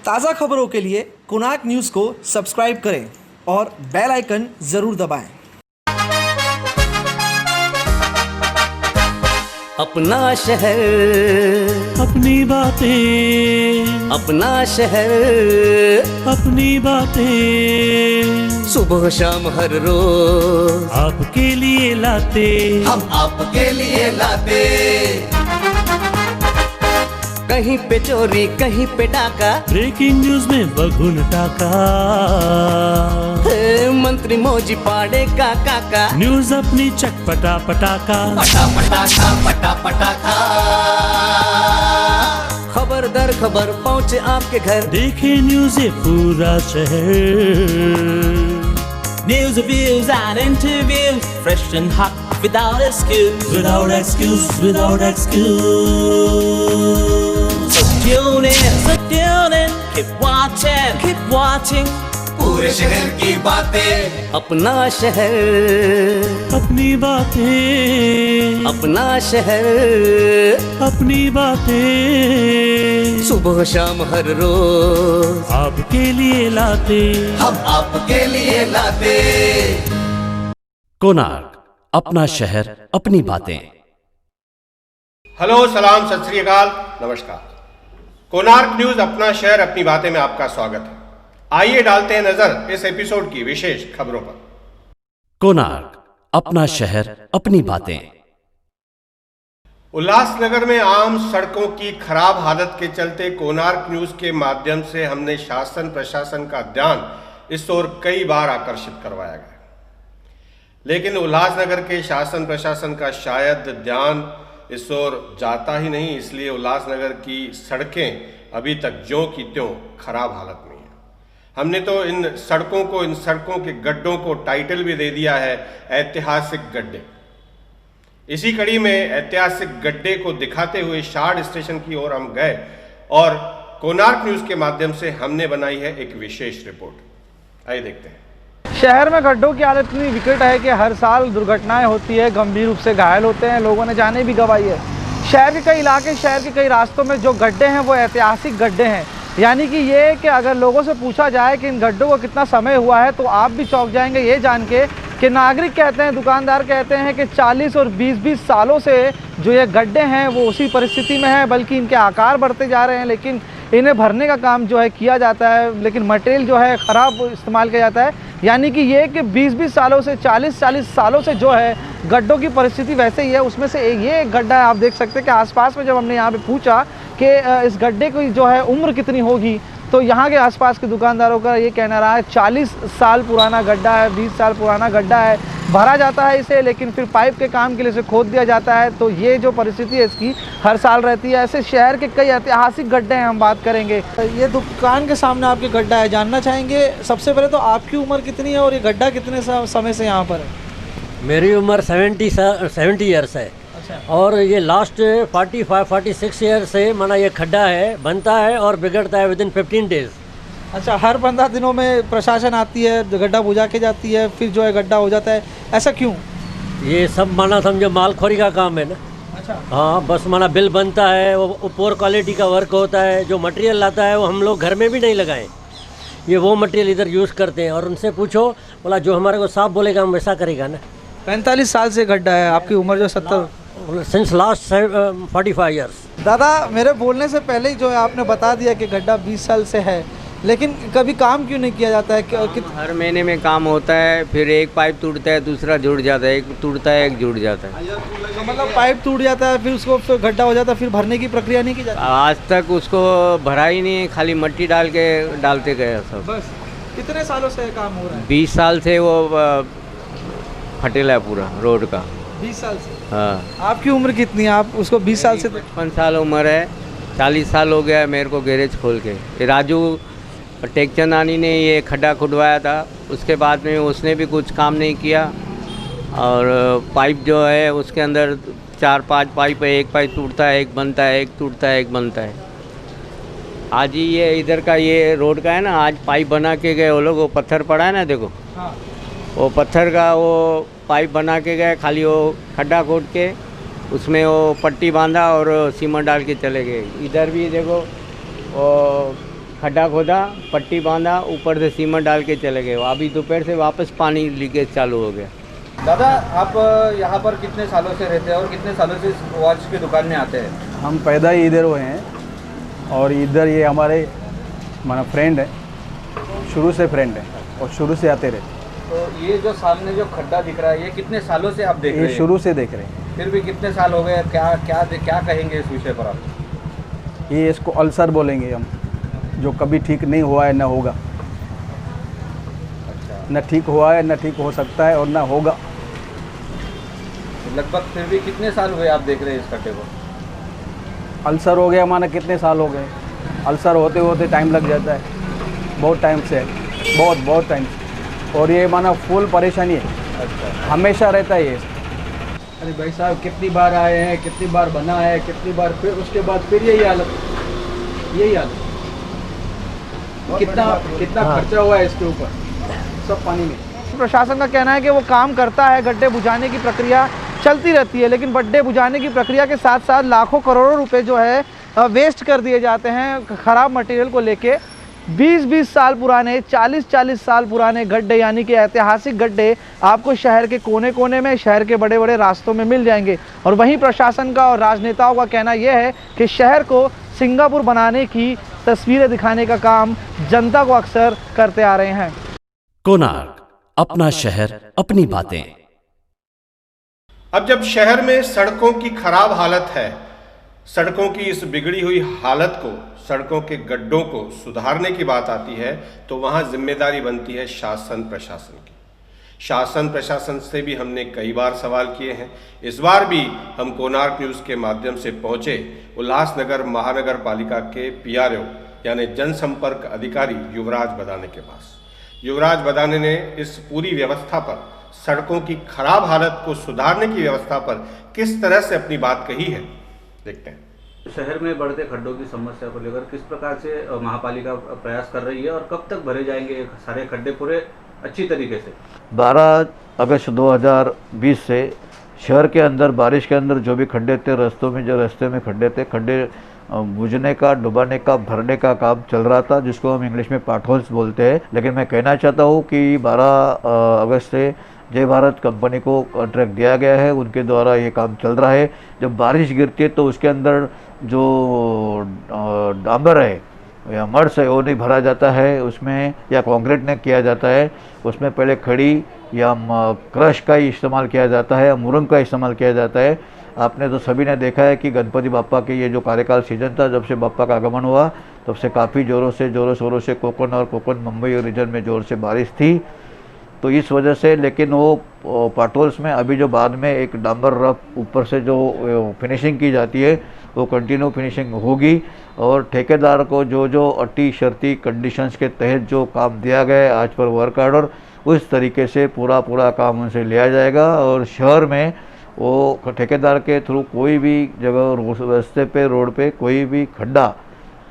ताज़ा खबरों के लिए कोणार्क न्यूज़ को सब्सक्राइब करें और बेल आइकन ज़रूर दबाएं। अपना शहर, अपनी बातें, अपना शहर, अपनी बातें, सुबह शाम हर रोज आपके लिए लाते, हम आपके लिए लाते। कहीं पे चोरी, कहीं पे डाका, ब्रेकिंग न्यूज में बघुन टाका, मंत्री मौजी पाड़े का काका, न्यूज अपनी चटपटा पटाका, पटा पटाखा पटा पटाखा। खबर दर खबर पहुँचे आपके घर, देखे न्यूज ये पूरा शहर। News, reviews and interviews, fresh and hot, without excuse. Without excuse, without excuse. So tune in, keep watching. पूरे शहर की बातें, अपना शहर, अपनी बातें, अपना शहर, अपनी बातें, सुबह शाम हर रोज आपके लिए लाते, हम आपके लिए लाते। कोणार्क, अपना शहर, अपनी बातें। हेलो, सलाम, सत श्री अकाल, नमस्कार। कोणार्क न्यूज अपना शहर अपनी बातें में आपका स्वागत है। आइए डालते हैं नजर इस एपिसोड की विशेष खबरों पर। कोणार्क, अपना शहर, अपनी बातें। उल्लासनगर में आम सड़कों की खराब हालत के चलते कोणार्क न्यूज के माध्यम से हमने शासन प्रशासन का ध्यान इस ओर कई बार आकर्षित करवाया गया, लेकिन उल्लासनगर के शासन प्रशासन का शायद ध्यान इस ओर जाता ही नहीं, इसलिए उल्लासनगर की सड़कें अभी तक ज्यों की त्यों खराब हालत में हैं। हमने तो इन सड़कों के गड्ढों को टाइटल भी दे दिया है ऐतिहासिक गड्ढे। इसी कड़ी में ऐतिहासिक गड्ढे को दिखाते हुए शार्ड स्टेशन की ओर हम गए और कोणार्क न्यूज के माध्यम से हमने बनाई है एक विशेष रिपोर्ट। आइए देखते हैं। शहर में गड्ढों की हालत इतनी विकट है कि हर साल दुर्घटनाएं होती है, गंभीर रूप से घायल होते हैं, लोगों ने जानें भी गंवाई है। शहर के कई इलाके, शहर के कई रास्तों में जो गड्ढे हैं वो ऐतिहासिक गड्ढे हैं, यानी कि ये कि अगर लोगों से पूछा जाए कि इन गड्ढों को कितना समय हुआ है तो आप भी चौंक जाएंगे ये जान के कि नागरिक कहते हैं, दुकानदार कहते हैं कि 40 और 20-20 सालों से जो ये गड्ढे हैं वो उसी परिस्थिति में है, बल्कि इनके आकार बढ़ते जा रहे हैं, लेकिन इन्हें भरने का काम जो है किया जाता है, लेकिन मटेरियल जो है ख़राब इस्तेमाल किया जाता है। यानी कि ये कि 20-20 सालों से 40-40 सालों से जो है गड्ढों की परिस्थिति वैसे ही है। उसमें से ये एक गड्ढा है, आप देख सकते हैं कि आसपास में जब हमने यहाँ पे पूछा कि इस गड्ढे की जो है उम्र कितनी होगी, तो यहाँ के आसपास के दुकानदारों का ये कहना रहा है 40 साल पुराना गड्ढा है, 20 साल पुराना गड्ढा है। भरा जाता है इसे, लेकिन फिर पाइप के काम के लिए इसे खोद दिया जाता है। तो ये जो परिस्थिति है इसकी हर साल रहती है। ऐसे शहर के कई ऐतिहासिक गड्ढे हैं, हम बात करेंगे। ये दुकान के सामने आपके गड्ढा है, जानना चाहेंगे सबसे पहले तो आपकी उम्र कितनी है और ये गड्ढा कितने समय से यहाँ पर है? मेरी उम्र 70 ईयर्स है। और ये लास्ट 45-46 ईयर से माना ये खड्डा है, बनता है और बिगड़ता है विदिन 15 डेज। अच्छा, हर 15 दिनों में प्रशासन आती है, गड्ढा बुझा के जाती है, फिर जो है गड्ढा हो जाता है, ऐसा क्यों? ये सब माना समझो मालखोरी का काम है ना। अच्छा। हाँ, बस माना बिल बनता है, वो पोर क्वालिटी का वर्क होता है, जो मटेरियल लाता है वो हम लोग घर में भी नहीं लगाएं, ये वो मटेरियल इधर यूज़ करते हैं। और उनसे पूछो, बोला जो हमारे को साफ बोलेगा हम वैसा करेगा ना। 45 साल से गड्ढा है, आपकी उम्र जो 70 सिंस लास्ट 45 ईयर्स। दादा, मेरे बोलने से पहले ही जो है आपने बता दिया कि गड्ढा 20 साल से है, लेकिन कभी काम क्यों नहीं किया जाता है? हर महीने में काम होता है, फिर एक पाइप टूटता है, दूसरा जुड़ जाता है, एक टूटता है, एक जुड़ जाता है। तो मतलब पाइप टूट जाता है, फिर उसको फिर गड्ढा हो जाता है, फिर भरने की प्रक्रिया नहीं की जाती? आज तक उसको भरा ही नहीं, खाली मिट्टी डालते गए सब। बस। कितने सालों से काम हो रहा है? 20 साल से वो फटेला है पूरा रोड का। 20 साल से? हाँ। आपकी उम्र कितनी है? आप उसको 20 साल से? 55 साल उम्र है, 40 साल हो गया है मेरे को गैरेज खोल के। ये राजू टेकचंदानी ने ये खड्डा खुदवाया था, उसके बाद में उसने भी कुछ काम नहीं किया। और पाइप जो है उसके अंदर 4-5 पाइप है, एक पाइप टूटता है, एक बनता है, एक टूटता है, एक बनता है। आज ही ये इधर का ये रोड का है ना, आज पाइप बना के गए वो लोग, वो पत्थर पड़ा है ना देखो। हाँ। वो पत्थर का वो पाइप बना के गए, खाली वो खड्डा खोद के उसमें वो पट्टी बांधा और सीमेंट डाल के चले गए। इधर भी देखो वो खड्डा खोदा, पट्टी बांधा, ऊपर से सीमेंट डाल के चले गए। अभी दोपहर से वापस पानी लीकेज चालू हो गया। दादा, आप यहाँ पर कितने सालों से रहते हैं और कितने सालों से इस वॉच की दुकान में आते हैं? हम पैदा ही इधर हुए हैं और इधर ये हमारे माना फ्रेंड है, शुरू से फ्रेंड है और शुरू से आते रहे। तो ये जो सामने जो खड्डा दिख रहा है, ये कितने सालों से आप देख रहे हैं? ये शुरू से देख रहे हैं। फिर भी कितने साल हो गए? क्या कहेंगे इस विषय पर आप? ये इसको अल्सर बोलेंगे हम, जो कभी ठीक नहीं हुआ है, न होगा। अच्छा। न ठीक हुआ है, न ठीक हो सकता है और न होगा। लगभग फिर भी कितने साल हुए आप देख रहे हैं इस खड्डे को? अल्सर हो गया माना कितने साल हो गए? अल्सर होते होते टाइम लग जाता है, बहुत टाइम से, बहुत टाइम से। और ये माना फुल परेशानी है। अच्छा। हमेशा रहता है ये। अरे भाई साहब, कितनी बार आए हैं, कितनी बार बना है, कितनी बार, फिर उसके बाद फिर यही हालत। कितना खर्चा हुआ है इसके ऊपर, सब पानी में। प्रशासन का कहना है कि वो काम करता है, गड्ढे बुझाने की प्रक्रिया चलती रहती है, लेकिन गड्ढे बुझाने की प्रक्रिया के साथ साथ लाखों करोड़ों रुपए जो है वेस्ट कर दिए जाते हैं ख़राब मटेरियल को लेके। 20-20 साल पुराने, 40-40 साल पुराने गड्ढे, यानी कि ऐतिहासिक गड्ढे आपको शहर के कोने कोने में, शहर के बड़े बड़े रास्तों में मिल जाएंगे। और वहीं प्रशासन का और राजनेताओं का कहना यह है कि शहर को सिंगापुर बनाने की तस्वीरें दिखाने का काम जनता को अक्सर करते आ रहे हैं। कोणार्क, अपना शहर, अपनी बातें। अब जब शहर में सड़कों की खराब हालत है, सड़कों की इस बिगड़ी हुई हालत को, सड़कों के गड्ढों को सुधारने की बात आती है, तो वहां जिम्मेदारी बनती है शासन प्रशासन की। शासन प्रशासन से भी हमने कई बार सवाल किए हैं। इस बार भी हम कोणार्क न्यूज़ के माध्यम से पहुंचे उल्लासनगर महानगर पालिका के PRO यानी जनसंपर्क अधिकारी युवराज बदाने के पास। युवराज बदाने ने इस पूरी व्यवस्था पर, सड़कों की खराब हालत को सुधारने की व्यवस्था पर किस तरह से अपनी बात कही है, देखते हैं। शहर में बढ़ते खड्डों की समस्या को लेकर किस प्रकार से महापालिका प्रयास कर रही है और कब तक भरे जाएंगे सारे खड्डे पूरे अच्छी तरीके से? 12 अगस्त 2020 से शहर के अंदर, बारिश के अंदर जो भी खड्डे थे, रास्तों में जो रास्ते में खड्डे थे, खड्डे बुझने का, डुबाने का, भरने का काम चल रहा था, जिसको हम इंग्लिश में पाटहोल्स बोलते हैं। लेकिन मैं कहना चाहता हूँ कि 12 अगस्त से जय भारत कंपनी को कॉन्ट्रैक्ट दिया गया है, उनके द्वारा ये काम चल रहा है। जब बारिश गिरती है तो उसके अंदर जो डांबर है या मर्स है वो नहीं भरा जाता है उसमें, या कंक्रीट नहीं किया जाता है उसमें। पहले खड़ी या क्रश का ही इस्तेमाल किया जाता है या मुरंग का इस्तेमाल किया जाता है। आपने तो सभी ने देखा है कि गणपति बापा के ये जो कार्यकाल सीजन था, जब से बापा का आगमन हुआ तब से काफ़ी ज़ोरों शोरों से कोकण और कोकण मुंबई और रीजन में ज़ोर से बारिश थी, तो इस वजह से। लेकिन वो पाटोल्स में अभी जो बाद में एक डांबर रफ ऊपर से जो फिनिशिंग की जाती है वो कंटिन्यू फिनिशिंग होगी। और ठेकेदार को जो जो अटी शर्ती कंडीशंस के तहत जो काम दिया गया है आज पर वर्क ऑर्डर, उस तरीके से पूरा काम उनसे लिया जाएगा। और शहर में वो ठेकेदार के थ्रू कोई भी जगह रास्ते पे, रोड पे कोई भी खड्डा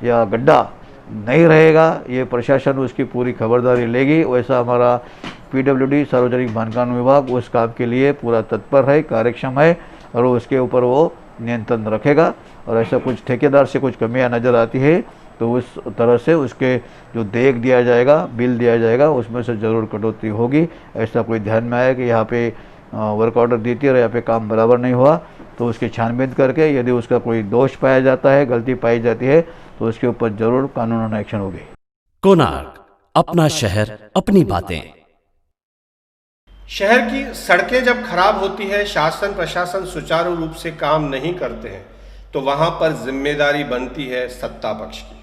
या गड्ढा नहीं रहेगा, ये प्रशासन उसकी पूरी खबरदारी लेगी। वैसा हमारा PWD सार्वजनिक बांधकाम विभाग उस काम के लिए पूरा तत्पर है, कार्यक्षम है और उसके ऊपर वो नियंत्रण रखेगा। और ऐसा कुछ ठेकेदार से कुछ कमियां नज़र आती है तो उस तरह से उसके जो देख दिया जाएगा, बिल दिया जाएगा, उसमें से ज़रूर कटौती होगी। ऐसा कोई ध्यान में आया कि यहाँ पे वर्क ऑर्डर दी थी और यहाँ पे काम बराबर नहीं हुआ तो उसकी छानबीन करके यदि उसका कोई दोष पाया जाता है, गलती पाई जाती है तो उसके ऊपर ज़रूर कानूनी एक्शन होगी। कोणार्क, अपना शहर, अपनी बातें। शहर की सड़कें जब खराब होती है, शासन प्रशासन सुचारू रूप से काम नहीं करते हैं, तो वहां पर जिम्मेदारी बनती है सत्ता पक्ष की।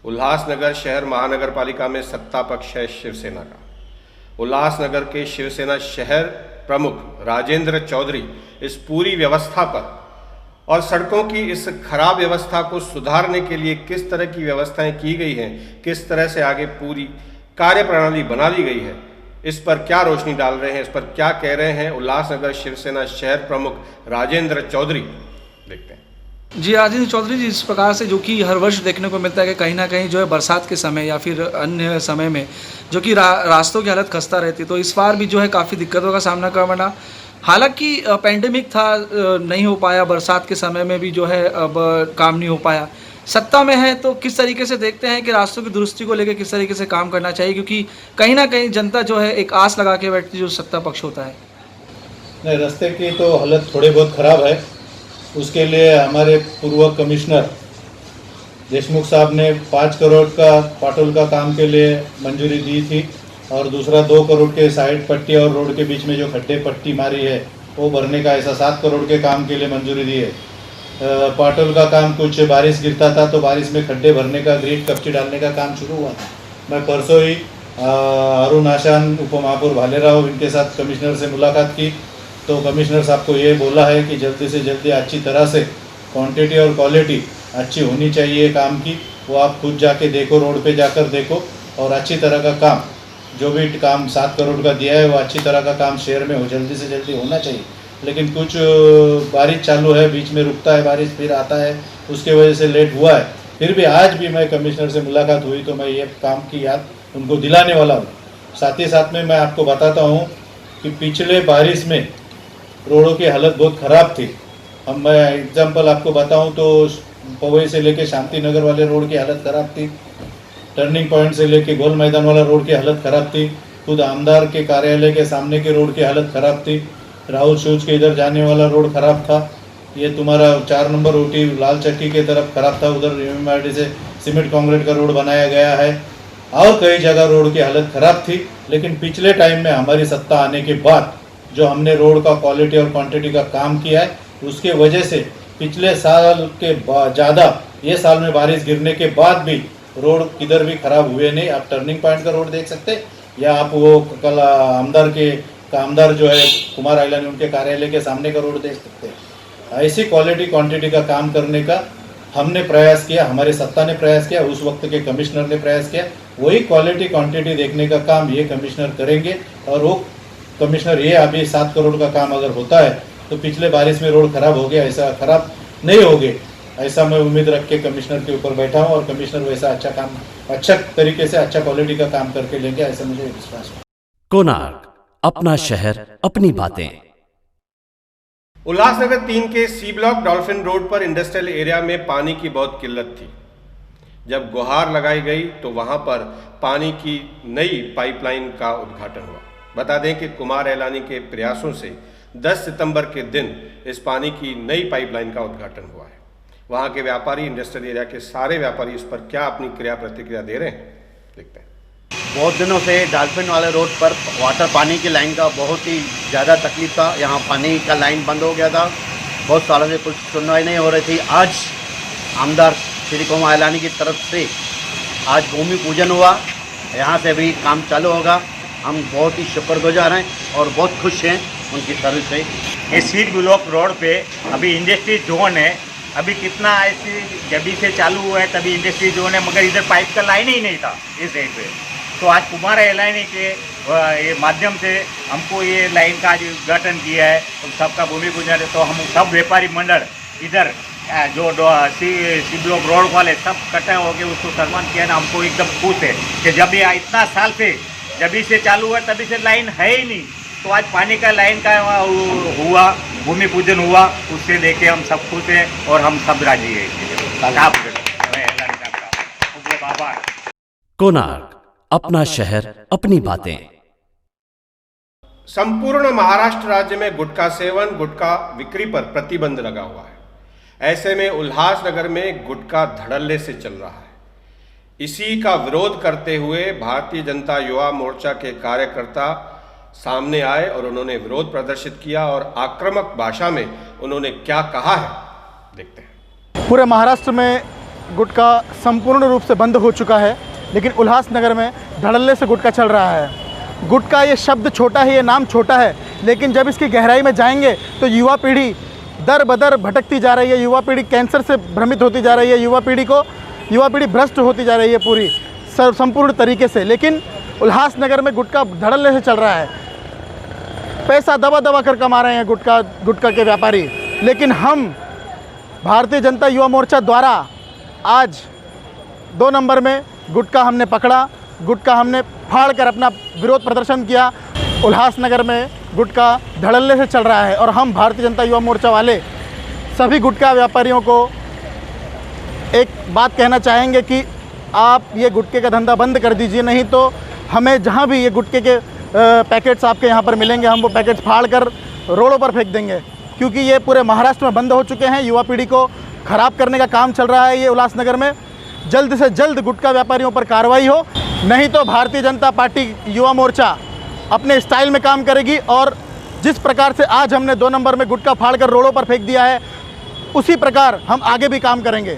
उल्लासनगर शहर महानगर पालिका में सत्ता पक्ष है शिवसेना का। उल्लासनगर के शिवसेना शहर प्रमुख राजेंद्र चौधरी इस पूरी व्यवस्था पर और सड़कों की इस खराब व्यवस्था को सुधारने के लिए किस तरह की व्यवस्थाएं की गई हैं, किस तरह से आगे पूरी कार्यप्रणाली बना ली गई है, इस पर क्या रोशनी डाल रहे हैं, इस पर क्या कह रहे हैं उल्लासनगर शिवसेना शहर प्रमुख राजेंद्र चौधरी, देखते हैं। जी, राजेंद्र चौधरी जी, इस प्रकार से जो कि हर वर्ष देखने को मिलता है कि कहीं ना कहीं जो है बरसात के समय या फिर अन्य समय में जो कि रास्तों की हालत खस्ता रहती, तो इस बार भी जो है काफ़ी दिक्कतों का सामना करना पड़ा। हालांकि पैंडेमिक था, नहीं हो पाया, बरसात के समय में भी जो है अब काम नहीं हो पाया, सत्ता में है तो किस तरीके से देखते हैं कि रास्तों की दुरुस्ती को लेकर किस तरीके से काम करना चाहिए, क्योंकि कहीं ना कहीं जनता जो है एक आस लगा के बैठती जो सत्ता पक्ष होता है। नहीं, रास्ते की तो हालत थोड़ी बहुत ख़राब है। उसके लिए हमारे पूर्व कमिश्नर देशमुख साहब ने 5 करोड़ का पाटोल का काम के लिए मंजूरी दी थी और दूसरा 2 करोड़ के साइड पट्टी और रोड के बीच में जो खड्डे पट्टी मारी है वो भरने का ऐसा 7 करोड़ के काम के लिए मंजूरी दी है। पाटोल का काम कुछ बारिश गिरता था तो बारिश में खड्डे भरने का ग्रेट कपची डालने का काम शुरू हुआ था। मैं परसों ही अरुण आशान उप महापौर भालेराव इनके साथ कमिश्नर से मुलाकात की तो कमिश्नर साहब को ये बोला है कि जल्दी से जल्दी अच्छी तरह से क्वांटिटी और क्वालिटी अच्छी होनी चाहिए काम की। वो आप खुद जाके देखो, रोड पे जाकर देखो और अच्छी तरह का काम जो भी काम 7 करोड़ का दिया है वो अच्छी तरह का काम शहर में हो जल्दी से जल्दी होना चाहिए। लेकिन कुछ बारिश चालू है, बीच में रुकता है बारिश फिर आता है, उसके वजह से लेट हुआ है। फिर भी आज भी मैं कमिश्नर से मुलाकात हुई तो मैं ये काम की याद उनको दिलाने वाला हूँ। साथ ही साथ में मैं आपको बताता हूँ कि पिछले बारिश में रोडों की हालत बहुत ख़राब थी। अब मैं एग्जांपल आपको बताऊँ तो पवई से लेके शांति नगर वाले रोड की हालत ख़राब थी, टर्निंग पॉइंट से लेके गोल मैदान वाला रोड की हालत ख़राब थी, खुद आमदार के कार्यालय के सामने के रोड की हालत ख़राब थी, राहुल शूज के इधर जाने वाला रोड ख़राब था, ये तुम्हारा 4 नंबर ऊटी लाल चक्की के तरफ ख़राब था, उधर MMRD से सीमेंट कंक्रीट का रोड बनाया गया है और कई जगह रोड की हालत ख़राब थी। लेकिन पिछले टाइम में हमारी सत्ता आने के बाद जो हमने रोड का क्वालिटी और क्वांटिटी का काम किया है उसके वजह से पिछले साल के ज़्यादा ये साल में बारिश गिरने के बाद भी रोड किधर भी ख़राब हुए नहीं। आप टर्निंग पॉइंट का रोड देख सकते या आप वो कल आमदार जो है कुमार आइलानी उनके कार्यालय के सामने का रोड देख सकते हैं। ऐसी क्वालिटी क्वांटिटी का काम करने का हमने प्रयास किया, हमारी सत्ता ने प्रयास किया, उस वक्त के कमिश्नर ने प्रयास किया। वही क्वालिटी क्वांटिटी देखने का काम ये कमिश्नर करेंगे और वो कमिश्नर ये अभी 7 करोड़ का काम अगर होता है तो पिछले बारिश में रोड खराब हो गया, ऐसा खराब नहीं हो गए, ऐसा मैं उम्मीद रख के कमिश्नर के ऊपर बैठा हूँ और कमिश्नर वैसा अच्छा काम अच्छा तरीके से अच्छा क्वालिटी का काम करके लेंगे, ऐसा मुझे विश्वास है। कोणार्क, अपना शहर अपनी बातें। उल्लासनगर 3 के सी ब्लॉक डॉल्फिन रोड पर इंडस्ट्रियल एरिया में पानी की बहुत किल्लत थी। जब गुहार लगाई गई तो वहां पर पानी की नई पाइपलाइन का उद्घाटन हुआ। बता दें कि कुमार एलानी के प्रयासों से 10 सितंबर के दिन इस पानी की नई पाइपलाइन का उद्घाटन हुआ है। वहां के व्यापारी, इंडस्ट्रियल एरिया के सारे व्यापारी इस पर क्या अपनी क्रिया प्रतिक्रिया दे रहे हैं, देखते हैं। बहुत दिनों से डॉल्फिन वाले रोड पर वाटर पानी की लाइन का बहुत ही ज़्यादा तकलीफ था। यहाँ पानी का लाइन बंद हो गया था, बहुत सालों से कुछ सुनवाई नहीं हो रही थी। आज आमदार श्री कुमार एलानी की तरफ से आज भूमि पूजन हुआ, यहाँ से भी काम चालू होगा। हम बहुत ही शुक्रगुजार हैं और बहुत खुश हैं उनकी तरफ से। ये सीट ब्लॉक रोड पे अभी इंडस्ट्री जोन है, अभी कितना ऐसी जब से चालू हुआ है तभी इंडस्ट्री जोन है, मगर इधर पाइप का लाइन ही नहीं था इस साइड पे। तो आज कुमार एलानी के ये माध्यम से हमको ये लाइन का आज उद्घाटन किया है, तो सबका भूमि पूजन है। तो हम सब व्यापारी मंडल इधर जो सी ब्लॉक रोड वाले सब इकट्ठा होकर उसको सम्मान किया ना, हमको एकदम खुश है कि जब ये इतना साल से जब से चालू हुआ तभी से लाइन है ही नहीं, तो आज पानी का लाइन का हुआ, भूमि पूजन हुआ, उससे लेके हम सब खुश हैं और हम सब राजी हैं। कोणार्क, अपना शहर अपनी बातें। संपूर्ण महाराष्ट्र राज्य में गुटखा सेवन, गुटखा बिक्री पर प्रतिबंध लगा हुआ है। ऐसे में उल्लासनगर में गुटखा धड़ल्ले से चल रहा है। इसी का विरोध करते हुए भारतीय जनता युवा मोर्चा के कार्यकर्ता सामने आए और उन्होंने विरोध प्रदर्शित किया और आक्रामक भाषा में उन्होंने क्या कहा है, देखते हैं। पूरे महाराष्ट्र में गुटखा संपूर्ण रूप से बंद हो चुका है, लेकिन उल्लासनगर में धड़ल्ले से गुटखा चल रहा है। गुटखा ये शब्द छोटा है, ये नाम छोटा है, लेकिन जब इसकी गहराई में जाएंगे तो युवा पीढ़ी दर बदर भटकती जा रही है, युवा पीढ़ी कैंसर से भ्रमित होती जा रही है, युवा पीढ़ी भ्रष्ट होती जा रही है पूरी संपूर्ण तरीके से। लेकिन उल्लासनगर में गुटखा धड़ल्ले से चल रहा है, पैसा दबा दबा कर कमा रहे हैं गुटखा के व्यापारी। लेकिन हम भारतीय जनता युवा मोर्चा द्वारा आज 2 नंबर में गुटखा हमने पकड़ा, गुटखा हमने फाड़ कर अपना विरोध प्रदर्शन किया। उल्लासनगर में गुटखा धड़ल्ले से चल रहा है और हम भारतीय जनता युवा मोर्चा वाले सभी गुटखा व्यापारियों को एक बात कहना चाहेंगे कि आप ये गुटखे का धंधा बंद कर दीजिए, नहीं तो हमें जहाँ भी ये गुटखे के पैकेट्स आपके यहाँ पर मिलेंगे, हम वो पैकेट्स फाड़ कर रोडों पर फेंक देंगे, क्योंकि ये पूरे महाराष्ट्र में बंद हो चुके हैं। युवा पीढ़ी को ख़राब करने का काम चल रहा है ये उल्लासनगर में। जल्द से जल्द गुटखा व्यापारियों पर कार्रवाई हो, नहीं तो भारतीय जनता पार्टी युवा मोर्चा अपने स्टाइल में काम करेगी और जिस प्रकार से आज हमने 2 नंबर में गुटखा फाड़ कर रोडों पर फेंक दिया है, उसी प्रकार हम आगे भी काम करेंगे।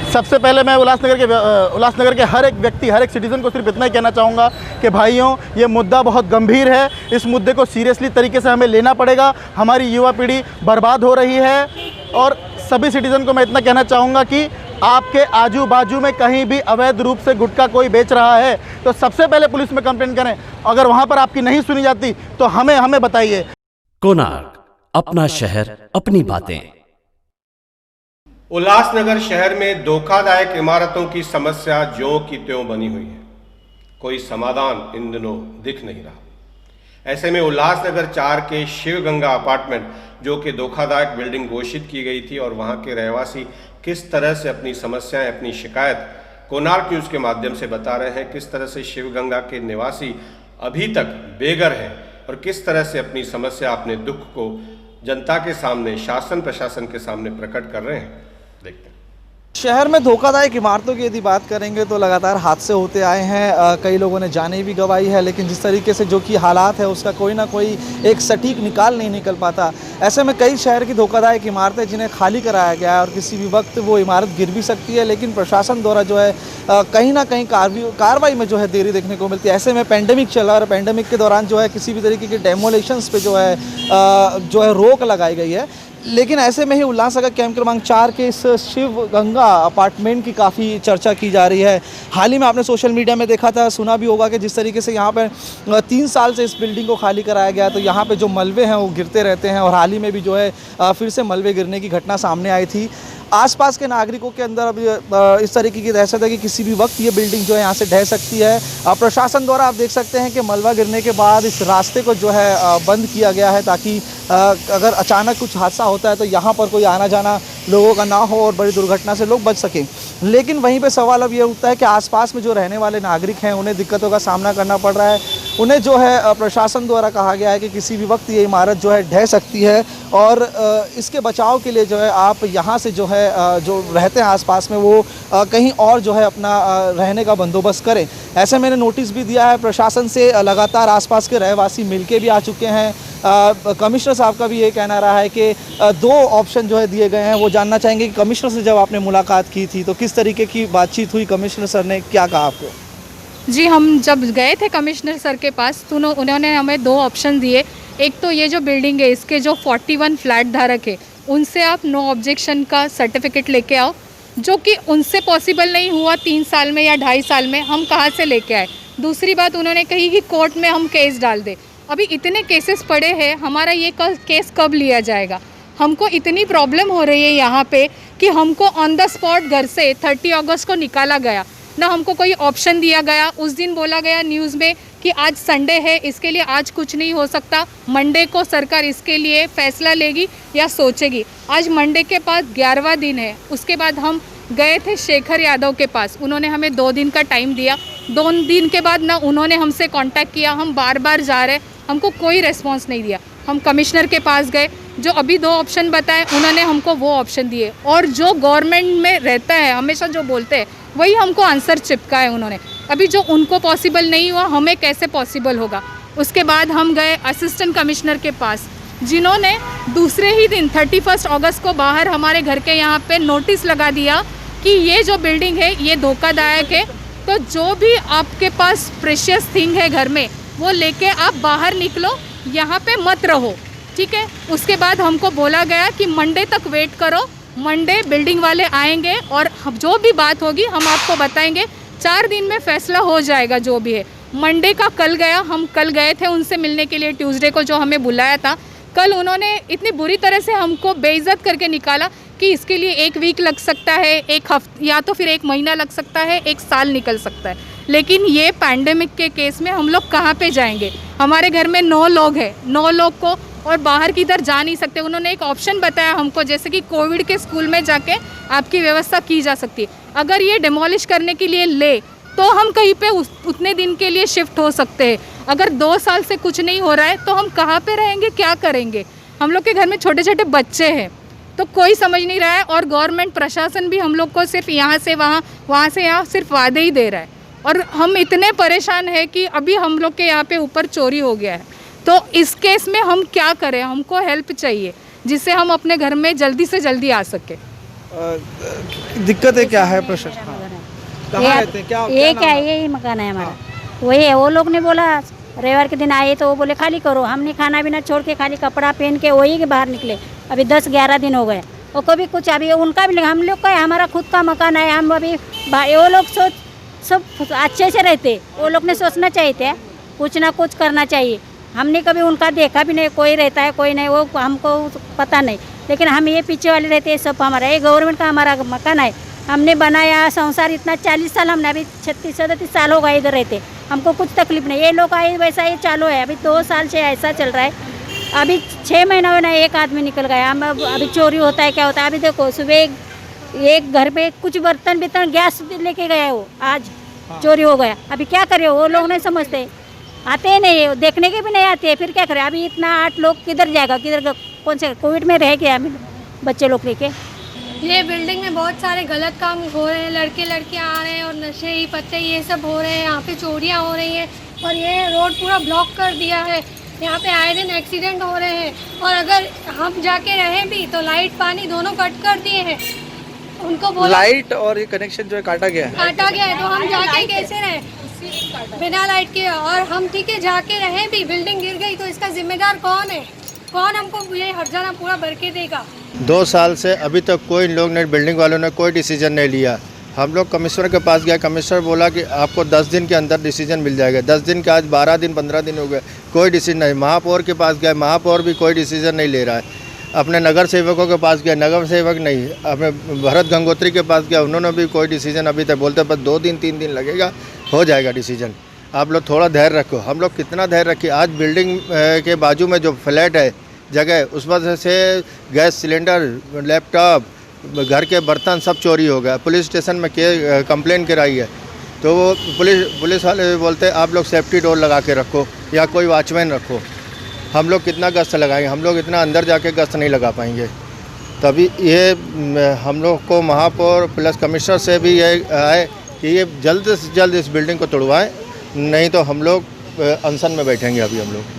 सबसे पहले मैं उल्लासनगर के हर एक व्यक्ति, हर एक सिटीज़न को सिर्फ इतना ही कहना चाहूँगा कि भाइयों, ये मुद्दा बहुत गंभीर है, इस मुद्दे को सीरियसली तरीके से हमें लेना पड़ेगा। हमारी युवा पीढ़ी बर्बाद हो रही है और सभी सिटीज़न को मैं इतना कहना चाहूँगा कि आपके आजू बाजू में कहीं भी अवैध रूप से गुटखा कोई बेच रहा है तो सबसे पहले पुलिस में कंप्लेंट करें। अगर वहाँ पर आपकी नहीं सुनी जाती तो हमें बताइए। कोणार्क, अपना शहर, अपनी बातें। उल्लासनगर शहर में धोखादायक इमारतों की समस्या ज्यों की त्यों बनी हुई है, कोई समाधान इन दिनों दिख नहीं रहा। ऐसे में उल्लासनगर 4 के शिव गंगा अपार्टमेंट, जो कि धोखादायक बिल्डिंग घोषित की गई थी, और वहां के रहवासी किस तरह से अपनी समस्याएं, अपनी शिकायत कोणार्क न्यूज़ के माध्यम से बता रहे हैं, किस तरह से शिव गंगा के निवासी अभी तक बेघर हैं और किस तरह से अपनी समस्या, अपने दुख को जनता के सामने, शासन प्रशासन के सामने प्रकट कर रहे हैं। देखते हैं। शहर में धोखादायक इमारतों की यदि बात करेंगे तो लगातार हादसे होते आए हैं, कई लोगों ने जानें भी गंवाई है, लेकिन जिस तरीके से जो कि हालात है उसका कोई ना कोई एक सटीक निकाल नहीं निकल पाता। ऐसे में कई शहर की धोखादायक इमारतें जिन्हें खाली कराया गया है और किसी भी वक्त वो इमारत गिर भी सकती है, लेकिन प्रशासन द्वारा जो है कहीं ना कहीं कार्रवाई में जो है देरी देखने को मिलती है। ऐसे में पेंडेमिक चला और पेंडेमिक के दौरान जो है किसी भी तरीके की डेमोलेशंस पे जो है रोक लगाई गई है। लेकिन ऐसे में ही उल्लासनगर कैंप क्रमांक 4 के इस शिव गंगा अपार्टमेंट की काफ़ी चर्चा की जा रही है। हाल ही में आपने सोशल मीडिया में देखा था, सुना भी होगा कि जिस तरीके से यहाँ पर 3 साल से इस बिल्डिंग को खाली कराया गया, तो यहाँ पे जो मलबे हैं वो गिरते रहते हैं और हाल ही में भी जो है फिर से मलबे गिरने की घटना सामने आई थी। आसपास के नागरिकों के अंदर अब इस तरीके की दहशत है कि किसी भी वक्त ये बिल्डिंग जो है यहाँ से ढह सकती है। प्रशासन द्वारा आप देख सकते हैं कि मलबा गिरने के बाद इस रास्ते को जो है बंद किया गया है, ताकि अगर अचानक कुछ हादसा होता है तो यहाँ पर कोई आना जाना लोगों का ना हो और बड़ी दुर्घटना से लोग बच सकें। लेकिन वहीं पे सवाल अब ये उठता है कि आसपास में जो रहने वाले नागरिक हैं उन्हें दिक्कतों का सामना करना पड़ रहा है। उन्हें जो है प्रशासन द्वारा कहा गया है कि किसी भी वक्त ये इमारत जो है ढह सकती है और इसके बचाव के लिए जो है आप यहाँ से जो है जो रहते हैं आसपास में वो कहीं और जो है अपना रहने का बंदोबस्त करें। ऐसे मैंने नोटिस भी दिया है प्रशासन से, लगातार आसपास के रहवासी मिलके भी आ चुके हैं। कमिश्नर साहब का भी ये कहना रहा है कि 2 ऑप्शन जो है दिए गए हैं। वो जानना चाहेंगे कि कमिश्नर से जब आपने मुलाकात की थी तो किस तरीके की बातचीत हुई, कमिश्नर सर ने क्या कहा आपको? जी, हम जब गए थे कमिश्नर सर के पास तो उन्होंने हमें 2 ऑप्शन दिए। एक तो ये जो बिल्डिंग है इसके जो 41 फ्लैट धारक है उनसे आप नो ऑब्जेक्शन का सर्टिफिकेट लेके आओ, जो कि उनसे पॉसिबल नहीं हुआ 3 साल में या 2.5 साल में, हम कहाँ से लेके आए। दूसरी बात उन्होंने कही कि कोर्ट में हम केस डाल दें। अभी इतने केसेस पड़े हैं, हमारा ये केस कब लिया जाएगा? हमको इतनी प्रॉब्लम हो रही है यहाँ पे कि हमको ऑन द स्पॉट घर से 30 अगस्त को निकाला गया, ना हमको कोई ऑप्शन दिया गया। उस दिन बोला गया न्यूज़ में कि आज संडे है, इसके लिए आज कुछ नहीं हो सकता, मंडे को सरकार इसके लिए फैसला लेगी या सोचेगी। आज मंडे के पास 11वां दिन है। उसके बाद हम गए थे शेखर यादव के पास, उन्होंने हमें 2 दिन का टाइम दिया। 2 दिन के बाद ना उन्होंने हमसे कांटेक्ट किया, हम बार बार जा रहे, हमको कोई रिस्पांस नहीं दिया। हम कमिश्नर के पास गए, जो अभी 2 ऑप्शन बताए उन्होंने हमको वो ऑप्शन दिए, और जो गवर्नमेंट में रहता है हमेशा जो बोलते हैं वही हमको आंसर चिपका है उन्होंने। अभी जो उनको पॉसिबल नहीं हुआ हमें कैसे पॉसिबल होगा? उसके बाद हम गए असिस्टेंट कमिश्नर के पास, जिन्होंने दूसरे ही दिन 31 अगस्त को बाहर हमारे घर के यहाँ पे नोटिस लगा दिया कि ये जो बिल्डिंग है ये धोखादायक है, तो जो भी आपके पास प्रेशियस थिंग है घर में वो लेके आप बाहर निकलो, यहाँ पे मत रहो, ठीक है। उसके बाद हमको बोला गया कि मंडे तक वेट करो, मंडे बिल्डिंग वाले आएंगे और जो भी बात होगी हम आपको बताएंगे, 4 दिन में फैसला हो जाएगा जो भी है। मंडे का कल गया, हम कल गए थे उनसे मिलने के लिए, ट्यूसडे को जो हमें बुलाया था। कल उन्होंने इतनी बुरी तरह से हमको बेइज्जत करके निकाला कि इसके लिए 1 वीक लग सकता है, 1 हफ्ता या तो फिर 1 महीना लग सकता है, 1 साल निकल सकता है। लेकिन ये पैंडेमिक के केस में हम लोग कहाँ पे जाएंगे? हमारे घर में 9 लोग हैं, 9 लोग को और बाहर की इधर जा नहीं सकते। उन्होंने एक ऑप्शन बताया हमको, जैसे कि कोविड के स्कूल में जाके आपकी व्यवस्था की जा सकती है। अगर ये डिमोलिश करने के लिए ले तो हम कहीं पे उतने दिन के लिए शिफ्ट हो सकते हैं। अगर 2 साल से कुछ नहीं हो रहा है तो हम कहाँ पे रहेंगे, क्या करेंगे? हम लोग के घर में छोटे छोटे बच्चे हैं, तो कोई समझ नहीं रहा है। और गवर्नमेंट प्रशासन भी हम लोग को सिर्फ यहाँ से वहाँ, वहाँ से यहाँ सिर्फ वादे ही दे रहा है। और हम इतने परेशान हैं कि अभी हम लोग के यहाँ पे ऊपर चोरी हो गया है। तो इस केस में हम क्या करें? हमको हेल्प चाहिए जिससे हम अपने घर में जल्दी से जल्दी आ सके। दिक्कतें क्या है प्रशासन? कहाँ रहते हैं? ये क्या यही मकान है हमारा, वही है। वो लोग ने बोला रविवार के दिन आए तो वो बोले खाली करो। हमने खाना पीना छोड़ के खाली कपड़ा पहन के वही के बाहर निकले। अभी 10-11 दिन हो गए। वो कभी कुछ, अभी उनका भी, हम लोग का हमारा खुद का मकान है। हम अभी वो लोग सब अच्छे से रहते। वो लोग ने सोचना चाहिए था, कुछ ना कुछ करना चाहिए। हमने कभी उनका देखा भी नहीं, कोई रहता है कोई नहीं, वो हमको पता नहीं। लेकिन हम ये पीछे वाले रहते हैं, सब हमारा ये गवर्नमेंट का हमारा मकान है। हमने बनाया संसार इतना 40 साल, हमने अभी 36-37 साल हो गए इधर रहते। हमको कुछ तकलीफ नहीं। ये लोग आए वैसा ये चालू है। अभी 2 साल से ऐसा चल रहा है। अभी 6 महीना हुआ ना, एक आदमी निकल गया। हम अभी चोरी होता है, क्या होता है? अभी देखो सुबह एक घर पे कुछ बर्तन गैस लेके गया, वो आज चोरी हो गया। अभी क्या करे? वो लोग नहीं समझते, आते ही नहीं, देखने के भी नहीं आते। फिर क्या करें? अभी इतना 8 लोग किधर जाएगा, किधर कौन से कोविड में रह गया बच्चे लोग लेके। ये बिल्डिंग में बहुत सारे गलत काम हो रहे हैं। लड़के लड़कियां आ रहे हैं और नशे ही पत्ते ये सब हो रहे हैं। यहाँ पे चोरियाँ हो रही हैं और ये रोड पूरा ब्लॉक कर दिया है। यहाँ पे आए दिन एक्सीडेंट हो रहे हैं। और अगर हम जाके रहें भी तो लाइट पानी दोनों कट कर दिए हैं। उनको बोला लाइट और ये कनेक्शन जो है काटा गया है। काटा गया है, तो हम जाके कैसे रहें बिना लाइट के? और हम ठीक है जाके रहें भी, बिल्डिंग गिर गई तो इसका जिम्मेदार कौन है? कौन हमको ये हर्जाना पूरा भर के देगा? 2 साल से अभी तक कोई लोग ने, बिल्डिंग वालों ने कोई डिसीजन नहीं लिया। हम लोग कमिश्नर के पास गया, कमिश्नर बोला कि आपको 10 दिन के अंदर डिसीजन मिल जाएगा। 10 दिन के आज 12 दिन 15 दिन हो गए, कोई डिसीजन नहीं। महापौर के पास गए, महापौर भी कोई डिसीजन नहीं ले रहा है। अपने नगर सेवकों के पास गया, नगर सेवक नहीं। अपने भरत गंगोत्री के पास गया, उन्होंने भी कोई डिसीजन अभी तक, बोलते बस 2 दिन 3 दिन लगेगा, हो जाएगा डिसीजन। आप लोग थोड़ा धैर्य रखो। हम लोग कितना धैर्य रखिए? आज बिल्डिंग के बाजू में जो फ्लैट है जगह, उस वजह से गैस सिलेंडर, लैपटॉप, घर के बर्तन सब चोरी हो गया। पुलिस स्टेशन में कंप्लेन कराई है तो वो पुलिस वाले बोलते आप लोग सेफ्टी डोर लगा के रखो या कोई वॉचमैन रखो। हम लोग कितना गश्त लगाएंगे? हम लोग इतना अंदर जाके गश्त नहीं लगा पाएंगे। तभी ये हम लोग को महापौर प्लस कमिश्नर से भी ये आए कि ये जल्द से जल्द इस बिल्डिंग को तोड़वाएं, नहीं तो हम लोग अनशन में बैठेंगे अभी हम लोग।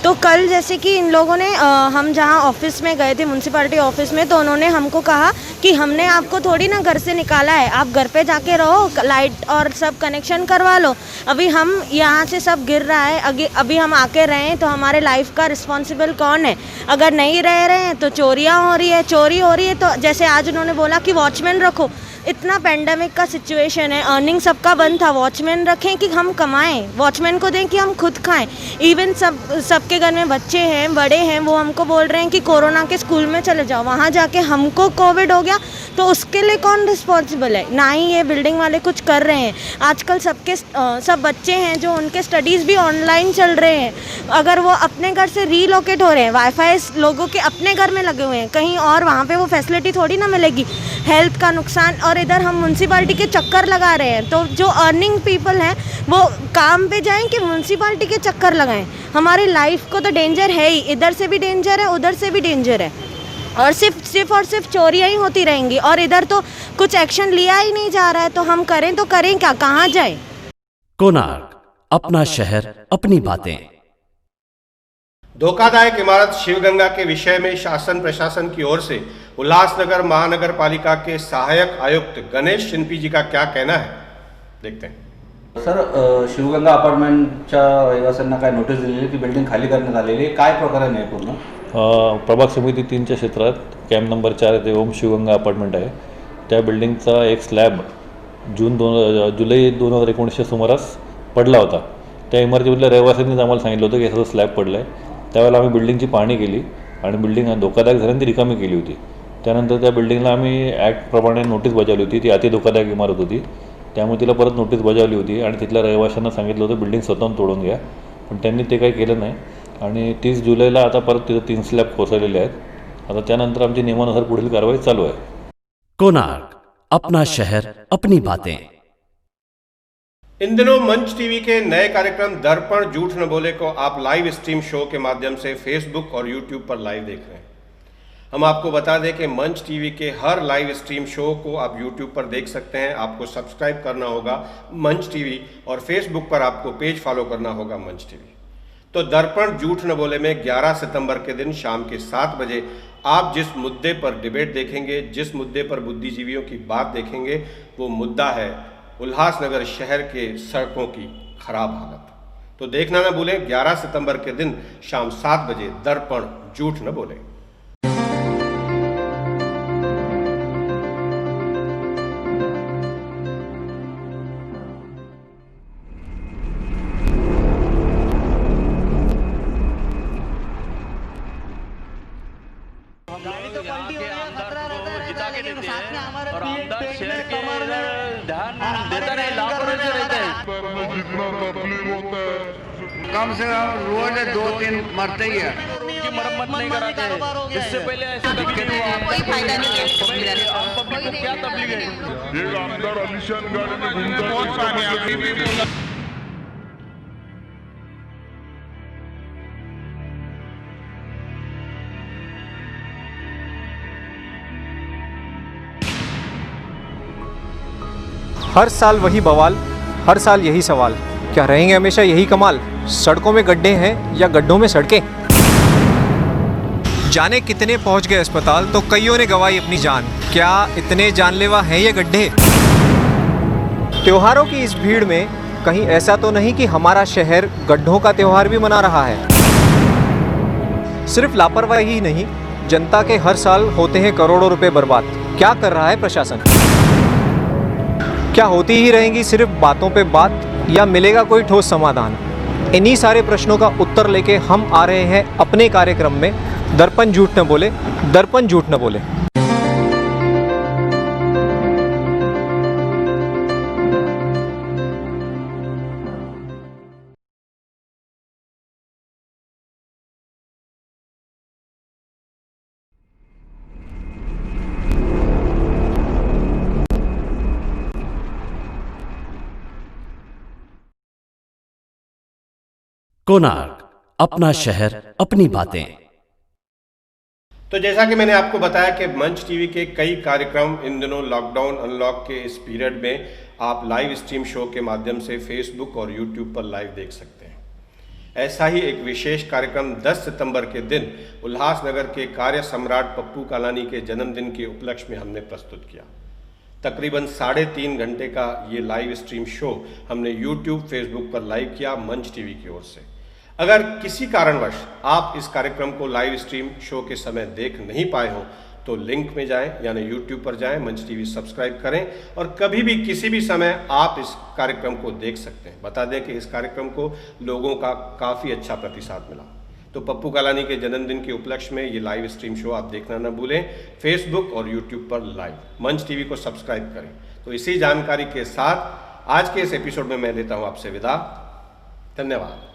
तो कल जैसे कि इन लोगों ने हम जहाँ ऑफिस में गए थे, म्यूनसिपैलिटी ऑफिस में, तो उन्होंने हमको कहा कि हमने आपको थोड़ी ना घर से निकाला है, आप घर पे जाके रहो, लाइट और सब कनेक्शन करवा लो। अभी हम यहाँ से सब गिर रहा है, अभी हम आके रहे हैं तो हमारे लाइफ का रिस्पॉन्सिबल कौन है? अगर नहीं रह रहे हैं तो चोरियाँ हो रही है, चोरी हो रही है। तो जैसे आज उन्होंने बोला कि वॉचमैन रखो, इतना पेंडेमिक का सिचुएशन है, अर्निंग सबका बंद था। वॉचमैन रखें कि हम कमाएं, वॉचमैन को दें कि हम खुद खाएं। इवन सबके घर में बच्चे हैं, बड़े हैं, वो हमको बोल रहे हैं कि कोरोना के स्कूल में चले जाओ। वहाँ जाके हमको कोविड हो गया तो उसके लिए कौन रिस्पॉन्सिबल है? ना ही ये बिल्डिंग वाले कुछ कर रहे हैं। आजकल सब बच्चे हैं जो उनके स्टडीज़ भी ऑनलाइन चल रहे हैं। अगर वो अपने घर से रीलोकेट हो रहे हैं, वाईफाई लोगों के अपने घर में लगे हुए हैं कहीं और, वहाँ पे वो फैसिलिटी थोड़ी ना मिलेगी। हेल्थ का नुकसान, और इधर हम म्यूनसिपालिटी के चक्कर लगा रहे हैं। तो जो अर्निंग पीपल हैं वो काम पे जाएं कि म्यूनसिपालिटी के चक्कर लगाएं? हमारी लाइफ को तो डेंजर है ही, इधर से भी डेंजर है, उधर से भी डेंजर है। और सिर्फ चोरियाँ ही होती रहेंगी और इधर तो कुछ एक्शन लिया ही नहीं जा रहा है। तो हम करें तो करें क्या, कहाँ जाएं? कोणार्क, अपना शहर, अपनी बातें। धोखादायक इमारत शिवगंगा के विषय में शासन प्रशासन की ओर से उल्लासनगर महानगर पालिका के सहायक आयुक्त गणेश शिंपी जी का क्या कहना है, देखते हैं। सर, शिवगंगा अपार्टमेंटच्या रहिवाशांना काय नोटीस दिलेली की बिल्डिंग खाली करण्यात आलेली आहे, काय प्रकरण आहे पूर्ण? प्रभाग समिती 3च्या क्षेत्रात कॅम्प नंबर 4 येथे ओम शिवगंगा अपार्टमेंट आहे। त्या बिल्डिंगचा एक स्लॅब जुलै 2019च्या सुमारास पडला होता। त्या इमारतीमधल्या रहिवाशांनीच आम्हाला सांगितलं होतं की असं स्लॅब पडला आहे। त्यावेळेला आम्ही बिल्डिंगची पाहणी केली आणि बिल्डिंग धोकादायक झाल्याने ती रिकामी केली होती। त्यानंतर त्या बिल्डिंगला आम्ही ॲक्टप्रमाणे नोटीस बजावली होती। ती अति धोकादायक इमारत होती, त्यामुळे तिला परत नोटीस बजावली होती आणि तिथल्या रहिवाशांना सांगितलं होतं बिल्डिंग स्वतःहून तोडून घ्या, पण त्यांनी ते काही केलं नाही। आणि 30 जुलैला आता परत तिथं 3 स्लॅब कोसळलेले आहेत. आता त्यानंतर आमची नियमानुसार पुढील कारवाई चालू आहे. कोणार्क अपना शहर अपनी बातें. इन दिनों मंच टीवी के नए कार्यक्रम दर्पण झूठ न बोले को आप लाइव स्ट्रीम शो के माध्यम से फेसबुक और यूट्यूब पर लाइव देख रहे हैं. हम आपको बता दें कि मंच टीवी के हर लाइव स्ट्रीम शो को आप यूट्यूब पर देख सकते हैं. आपको सब्सक्राइब करना होगा मंच टीवी और फेसबुक पर आपको पेज फॉलो करना होगा मंच टीवी. तो दर्पण झूठ न बोले में 11 सितंबर के दिन शाम के 7 बजे आप जिस मुद्दे पर डिबेट देखेंगे, जिस मुद्दे पर बुद्धिजीवियों की बात देखेंगे, वो मुद्दा है उल्लासनगर शहर के सड़कों की खराब हालत. तो देखना न भूलें 11 सितंबर के दिन शाम 7 बजे दर्पण झूठ न बोले. कम से कम रोज 2-3 मरते ही है. मरम्मत नहीं कराते. इससे पहले ऐसा कभी नहीं हुआ. कोई फायदा नहीं है. आम पब्लिक को क्या तकलीफ है? ये आमदार आलिशान गाड़ी में घूमता है. बहुत पानी अभी भी. हर साल वही बवाल, हर साल यही सवाल, क्या रहेंगे हमेशा यही कमाल? सड़कों में गड्ढे हैं या गड्ढों में सड़कें? जाने कितने पहुंच गए अस्पताल तो कईयों ने गंवाई अपनी जान, क्या इतने जानलेवा हैं ये गड्ढे? त्योहारों की इस भीड़ में कहीं ऐसा तो नहीं कि हमारा शहर गड्ढों का त्योहार भी मना रहा है? सिर्फ लापरवाही ही नहीं, जनता के हर साल होते हैं करोड़ों रुपए बर्बाद. क्या कर रहा है प्रशासन? क्या होती ही रहेंगी सिर्फ बातों पे बात या मिलेगा कोई ठोस समाधान? इन्हीं सारे प्रश्नों का उत्तर लेके हम आ रहे हैं अपने कार्यक्रम में दर्पण झूठ न बोले. दर्पण झूठ न बोले. कोणार्क अपना शहर अपनी बातें. तो जैसा कि मैंने आपको बताया कि मंच टीवी के कई कार्यक्रम इन दिनों लॉकडाउन अनलॉक के इस पीरियड में आप लाइव स्ट्रीम शो के माध्यम से फेसबुक और यूट्यूब पर लाइव देख सकते हैं. ऐसा ही एक विशेष कार्यक्रम 10 सितंबर के दिन उल्लासनगर के कार्य सम्राट पप्पू कालानी के जन्मदिन के उपलक्ष्य में हमने प्रस्तुत किया. तकरीबन 3.5 घंटे का ये लाइव स्ट्रीम शो हमने यूट्यूब फेसबुक पर लाइव किया मंच टीवी की ओर से. अगर किसी कारणवश आप इस कार्यक्रम को लाइव स्ट्रीम शो के समय देख नहीं पाए हो तो लिंक में जाएं, यानी यूट्यूब पर जाएं, मंच टीवी सब्सक्राइब करें और कभी भी किसी भी समय आप इस कार्यक्रम को देख सकते हैं. बता दें कि इस कार्यक्रम को लोगों का काफ़ी अच्छा प्रतिसाद मिला. तो पप्पू कालानी के जन्मदिन के उपलक्ष्य में ये लाइव स्ट्रीम शो आप देखना न भूलें फेसबुक और यूट्यूब पर लाइव. मंच टीवी को सब्सक्राइब करें. तो इसी जानकारी के साथ आज के इस एपिसोड में मैं लेता हूँ आपसे विदा. धन्यवाद.